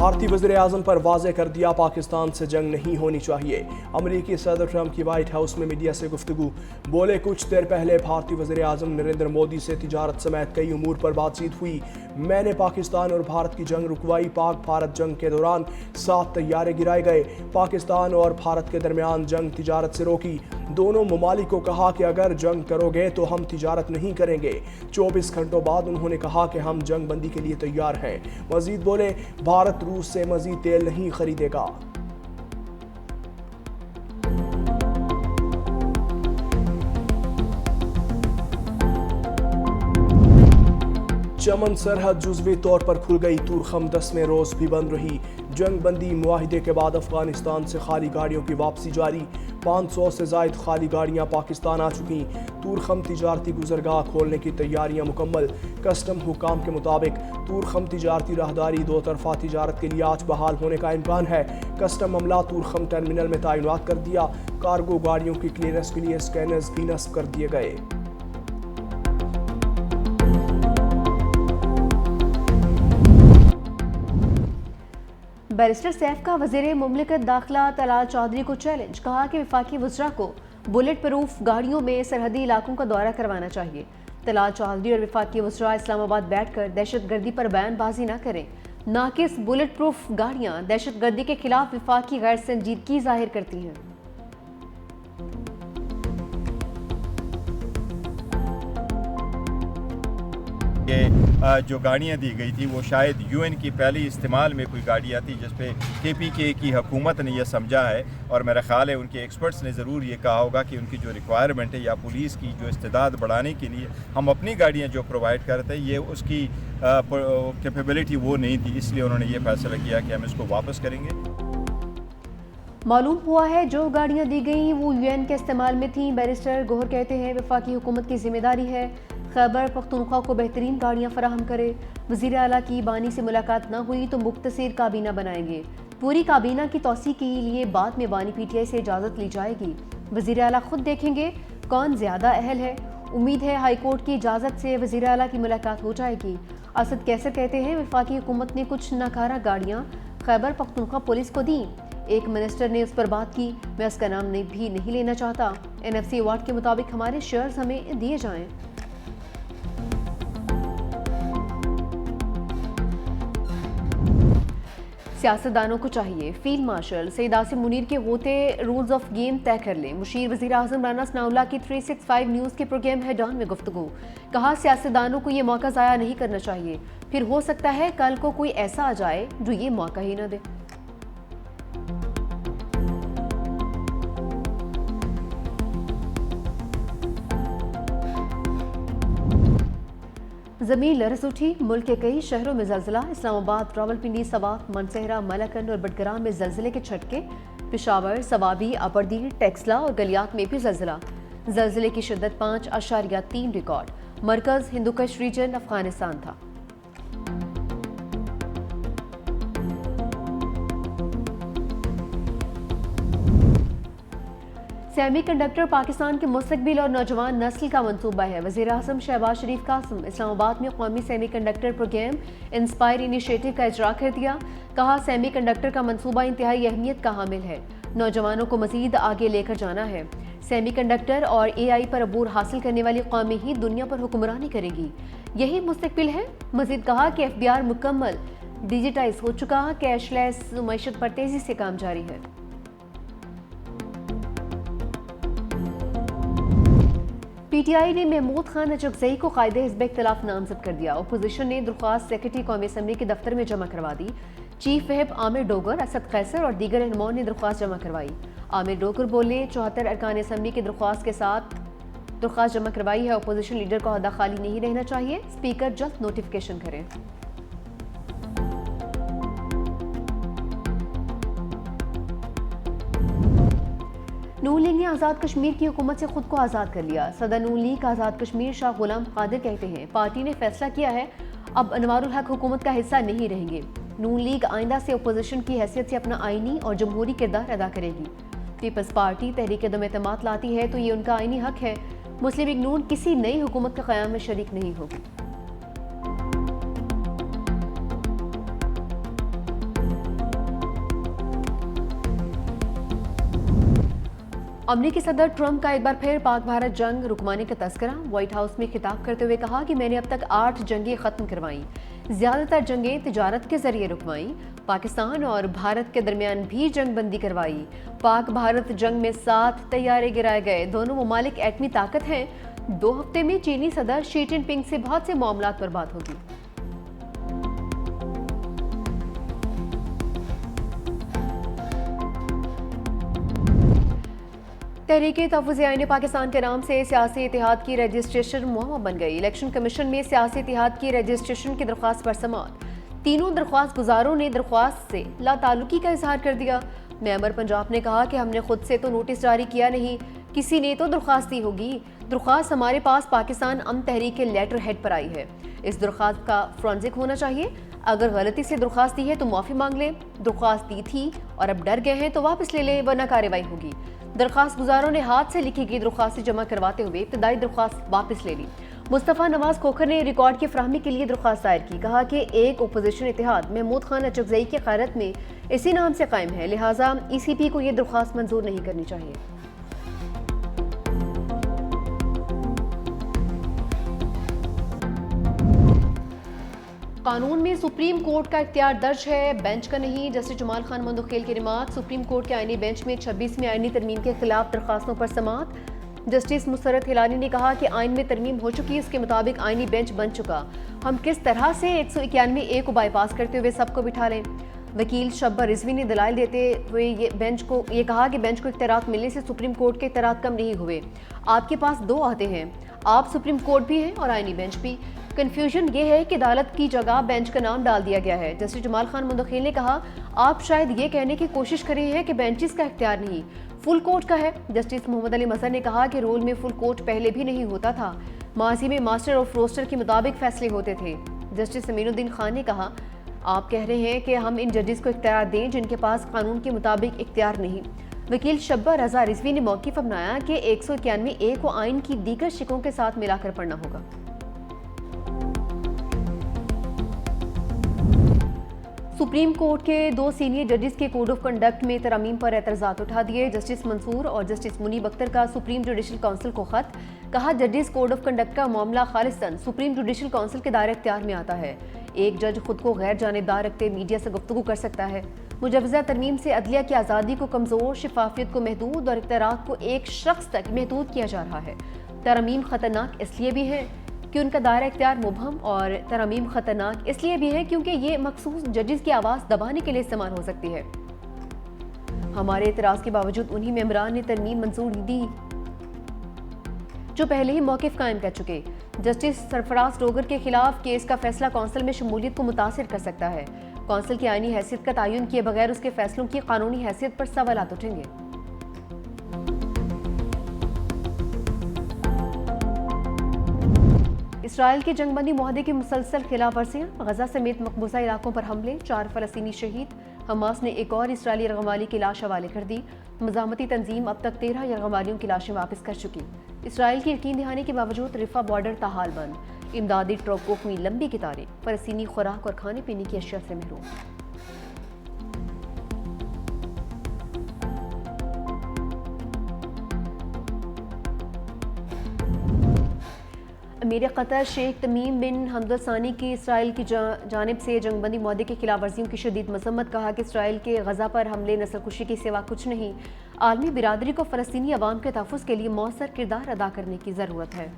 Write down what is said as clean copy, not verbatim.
भारतीय वज़ीर-ए-आज़म पर वाज़ेह कर दिया, पाकिस्तान से जंग नहीं होनी चाहिए। अमरीकी सदर ट्रंप की व्हाइट हाउस में मीडिया से गुफ्तगू। बोले, कुछ देर पहले भारतीय वज़ीर-ए-आज़म नरेंद्र मोदी से तिजारत समेत कई उमूर पर बातचीत हुई। मैंने पाकिस्तान और भारत की जंग रुकवाई। पाक भारत जंग के दौरान 7 तैयारे गिराए गए। पाकिस्तान और भारत के दरमियान जंग तिजारत से रोकी। दोनों ममालिक को कहा कि अगर जंग करोगे तो हम तिजारत नहीं करेंगे। 24 घंटों बाद उन्होंने कहा कि हम जंग बंदी के लिए तैयार हैं। मजीद बोले, भारत रूस से मजीद तेल नहीं खरीदेगा। चमन सरहद जुज़वी तौर पर खुल गई। तुरखम 10वें रोज भी बंद रही। जंग बंदी मुआहिदे के बाद अफगानिस्तान से खाली गाड़ियों की वापसी जारी। 500 से जायद खाली गाड़ियां पाकिस्तान आ चुकी। तुरखम तिजारती गुजरगाह खोलने की तैयारियां मुकम्मल। कस्टम हुकाम के मुताबिक तुरखम तिजारती राहदारी दो तरफा तिजारत के लिए आज बहाल होने का इम्कान है। कस्टम अमला तुरखम टर्मिनल में तैनात कर दिया। कार्गो गाड़ियों की क्लियरेंस के लिए स्कैनर्स भी नस्ब कर दिए गए। बैरिस्टर सैफ का वज़ीर मुमलिकत दाखिला तलाल चौधरी को चैलेंज। कहा कि वफाकी वज़रा को बुलेट प्रूफ गाड़ियों में सरहदी इलाकों का दौरा करवाना चाहिए। तलाल चौधरी और वफाकी वज़रा इस्लामाबाद बैठकर दहशत गर्दी पर बयानबाजी न करें। नाकिस बुलेट प्रूफ गाड़ियाँ दहशत गर्दी के खिलाफ वफाकी गैर संजीदगी जाहिर करती हैं। जो गाड़ियाँ दी गई थी वो शायद यूएन की पहली इस्तेमाल में कोई गाड़ियाँ थी जिस पे केपीके की हुकूमत ने यह समझा है, और मेरा ख्याल है उनके एक्सपर्ट्स ने ज़रूर ये कहा होगा कि उनकी जो रिक्वायरमेंट है या पुलिस की जो इस्तेदाद बढ़ाने के लिए हम अपनी गाड़ियाँ जो प्रोवाइड करते हैं ये उसकी कैपेबिलिटी वो नहीं थी, इसलिए उन्होंने ये फैसला किया कि हम इसको वापस करेंगे। मालूम हुआ है जो गाड़ियाँ दी गई वो यूएन के इस्तेमाल में थीं। बैरिस्टर गोहर कहते हैं वफाकी हुकूमत की जिम्मेदारी है खैबर पख्तूनख्वा को बेहतरीन गाड़ियाँ फराहम करे। वज़ीर आला की बानी से मुलाकात न हुई तो मुख्तसर काबीना बनाएंगे। पूरी काबीना की तौसी के लिए बाद में बानी पीटीआई से इजाज़त ली जाएगी। वज़ीर आला खुद देखेंगे कौन ज़्यादा अहल है। उम्मीद है हाई कोर्ट की इजाज़त से वज़ीर आला की मुलाकात हो जाएगी। असद कैसर कहते हैं वफाकी हुकूमत ने कुछ नाकारा गाड़ियाँ खैबर पख्तूनख्वा पुलिस को दी। एक मिनिस्टर ने उस पर बात की, मैं उसका नाम भी नहीं लेना चाहता। NFC अवार्ड के मुताबिक हमारे शेयर्स हमें दिए जाएं। सियासतदानों को चाहिए फील्ड मार्शल सईद आसिम मुनीर के होते रूल्स ऑफ गेम तय कर लें। मुशीर वज़ीर आज़म राना सनाउल्लाह की 365 न्यूज़ के प्रोग्राम हेड ऑन में गुफ्तगू। कहा सियासतदानों को ये मौका ज़ाया नहीं करना चाहिए, फिर हो सकता है कल को कोई ऐसा आ जाए जो ये मौका ही न दे। ज़मीन लरज़ उठी, मुल्क के कई शहरों में ज़लज़ला। इस्लामाबाद, रावलपिंडी, सवात, मनसेहरा, मलकन और बटग्राम में ज़लज़ले के झटके। पेशावर, सवाबी, अबरदीर, टेक्सला और गलियात में भी ज़लज़ला। ज़लज़ले की शिद्दत 5.3 रिकॉर्ड। मरकज़ हिंदुकश रीजन अफगानिस्तान था। सेमीकंडक्टर पाकिस्तान के मुस्तकबिल और नौजवान नस्ल का मंसूबा है। वज़ीर आज़म शहबाज शरीफ कासिम इस्लामाबाद में कौमी सेमीकंडक्टर प्रोग्राम इंस्पायर इनिशिएटिव का इजरा कर दिया। कहा सेमीकंडक्टर का मंसूबा इंतहाई अहमियत का हामिल है, नौजवानों को मजीद आगे लेकर जाना है। सेमीकंडक्टर और AI पर अबूर हासिल करने वाली कौमें ही दुनिया पर हुक्मरानी करेगी, यही मुस्तकबिल है। मजीद कहा कि FBR मुकम्मल डिजिटाइज हो चुका, कैशलेस मईशत पर तेजी से काम जारी है। PTI ने महमूद खान अचकज़ई को कायदे हिज़्ब इख्तिलाफ नामज़द कर दिया। अपोजिशन ने दरख्वास्त सेक्रेटरी कौमी असम्बली के दफ्तर में जमा करवा दी। चीफ व्हिप आमिर डोगर, असद कैसर और दीगर रहनुमाओं ने दरख्वास्त जमा करवाई। आमिर डोगर बोले 74 अरकान असम्बली की दरख्वास्त के साथ दरख्वास्त जमा करवाई है। अपोजिशन लीडर को अहदा खाली नहीं रहना चाहिए, स्पीकर जल्द नोटिफिकेशन करें। नून लीग ने आज़ाद कश्मीर की हुकूमत से खुद को आज़ाद कर लिया। सदर नून लीग आज़ाद कश्मीर शाह गुलाम कादिर कहते हैं पार्टी ने फैसला किया है अब अनवारुल हक हुकूमत का हिस्सा नहीं रहेंगे। नून लीग आइंदा से अपोजिशन की हैसियत से अपना आइनी और जमहूरी किरदार अदा करेगी। पीपल्स पार्टी तहरीक दम एतमाद लाती है तो ये उनका आइनी हक है। मुस्लिम लीग नून किसी नई हुकूमत के क़याम में शरीक नहीं होगी। अमेरिकी सदर ट्रंप का एक बार फिर पाक भारत जंग रुकवाने का तस्करा। व्हाइट हाउस में खिताब करते हुए कहा कि मैंने अब तक 8 जंगें खत्म करवाई, ज्यादातर जंगें तिजारत के जरिए रुकवाई। पाकिस्तान और भारत के दरमियान भी जंग बंदी करवाई। पाक भारत जंग में 7 तैयारे गिराए गए। दोनों ममालिक एटमी ताकत हैं। 2 हफ्ते में चीनी सदर शी जिनपिंग से बहुत से मामलात पर बात होगी। तहरीके तहफ़्फ़ुज़ आईन पाकिस्तान के नाम से सियासी इतिहाद की रजिस्ट्रेशन मुहम्मा बन गई। इलेक्शन कमीशन में सियासी इतिहाद की रजिस्ट्रेशन की दरख्वास्त पर समाअत। तीनों दरख्वास्त गुजारों ने दरख्वास्त से लाताल्लुकी का इजहार कर दिया। मेंबर पंजाब ने कहा कि हमने खुद से तो नोटिस जारी किया नहीं, किसी ने तो दरख्वास्त दी होगी। दरख्वास्त हमारे पास पाकिस्तान अमन तहरीक के लेटर हेड पर आई है। इस दरख्वास्त का फ्रॉन्जिक होना चाहिए। अगर गलती से दरख्वास्त दी है तो माफ़ी मांग लें। दरख्वास्त दी थी और अब डर गए हैं तो वापस ले लें, वरना कार्रवाई होगी। दरख्वास्त गुजारों ने हाथ से लिखी गई दरख्वास्त जमा करवाते हुए इब्तदाई दरख्वास्त वापस ले ली। मुस्तफ़ा नवाज खोखर ने रिकॉर्ड की फराहमी के लिए दरख्वास्त दायर की। कहा कि एक ओपोजिशन इत्तेहाद महमूद खान अचकज़ई की क़यादत में इसी नाम से कायम है, लिहाजा ECP को यह दरख्वास्त मंजूर नहीं करनी चाहिए। कानून में सुप्रीम कोर्ट का इख्तियार दर्ज है, बेंच का नहीं। जस्टिस जमाल खान मंदखेल की रिमार्क। सुप्रीम कोर्ट के आईनी बेंच में 26वीं आईनी तरमीम के खिलाफ दरखास्तों पर समाअत। जस्टिस मुसरत हिलानी ने कहा कि आइन में तरमीम हो चुकी, इसके मुताबिक आईनी बेंच बन चुका। हम किस तरह से 191A को बाईपास करते हुए सबको बिठा लें। वकील शब्बा रिजवी ने दलाइल देते हुए बेंच को ये कहा कि बेंच को इख्तियारात मिलने से सुप्रीम कोर्ट के इख्तियारात कम नहीं हुए। आपके पास 2 अहदे हैं, आप सुप्रीम कोर्ट भी हैं और आईनी बेंच भी। कन्फ्यूजन ये है कि अदालत की जगह बेंच का नाम डाल दिया गया है। जस्टिस जमाल खान मुंदखेल ने कहा, आप शायद ये कहने की कोशिश कर रहे हैं कि बेंचेस का इख्तियार नहीं, फुल कोर्ट का है। जस्टिस मोहम्मद अली मजहर ने कहा कि रूल में फुल कोर्ट पहले भी नहीं होता था, माजी में मास्टर ऑफ रोस्टर के मुताबिक फैसले होते थे। जस्टिस अमीनुद्दीन खान ने कहा, आप कह रहे हैं कि हम इन जजेस को इख्तियार दें जिनके पास कानून के मुताबिक इख्तियार नहीं। वकील शब्बा रजा रिजवी ने मौक़िफ़ अपनाया कि 191A को आइन की दीगर शिकों के साथ मिलाकर पढ़ना होगा। सुप्रीम कोर्ट के 2 सीनियर जजेस के कोड ऑफ कंडक्ट में तरमीम पर एतराज़ात उठा दिए। जस्टिस मंसूर और जस्टिस मुनीब अख्तर का सुप्रीम जुडिशल काउंसिल को खत। कहा, जजेस कोड ऑफ कंडक्ट का मामला खालिस्तन सुप्रीम जुडिशल काउंसिल के दायरे इख्तियार में आता है। एक जज खुद को गैर जानिबदार रखते मीडिया से गुफ्तगू कर सकता है। मुजवज़ा तरमीम से अदलिया की आज़ादी को कमज़ोर, शफाफियत को महदूद और इख्तियारात को एक शख्स तक महदूद किया जा रहा है। तरमीम ख़तरनाक इसलिए भी है कि उनका दायरा इख्तियार मुबहम, और तरमीम ख़तरनाक इसलिए भी है क्योंकि ये मखसूस जजेस की आवाज़ दबाने के लिए इस्तेमाल हो सकती है। हमारे एतराज़ के बावजूद उन्हीं मेंबरान ने तरमीम मंजूर दी जो पहले ही मौक़िफ़ कायम कर चुके। जस्टिस सरफराज डोगर के खिलाफ केस का फैसला कौंसिल में शमूलियत को मुतासिर कर सकता है। कौंसिल की आईनी हैसियत का तयन किए बगैर उसके फैसलों की कानूनी हैसियत पर सवालात उठेंगे। इसराइल के जंगबंदी मुआहदे की मुसलसल खिलाफ वर्जियाँ। गजा समेत मकबूजा इलाकों पर हमले, 4 फ़लस्तीनी शहीद। हमास ने एक और इसराइली यरगमाली की लाश हवाले कर दी। मज़ाहमती तंजीम अब तक 13 यरगमालियों की लाशें वापस कर चुकी। इसराइल की यकीन दहानी के बावजूद रिफा बॉर्डर ताहाल बंद। इमदादी ट्रकों में लंबी कतारें। फ़लस्तीनी खुराक और खाने पीने की अशिया से महरूम। अमीर क़तर शेख तमीम बिन हमद सानी की इसराइल की जानिब से जंगबंदी मुआहदे की खिलाफ वर्जियों की शदीद मजम्मत। कहा कि इसराइल के गजा पर हमले नस्लकुशी की सिवा कुछ नहीं। आलमी बिरादरी को फ़लस्तीनी अवाम के तहफ़्फ़ुज़ के लिए मौसर किरदार अदा करने की ज़रूरत है।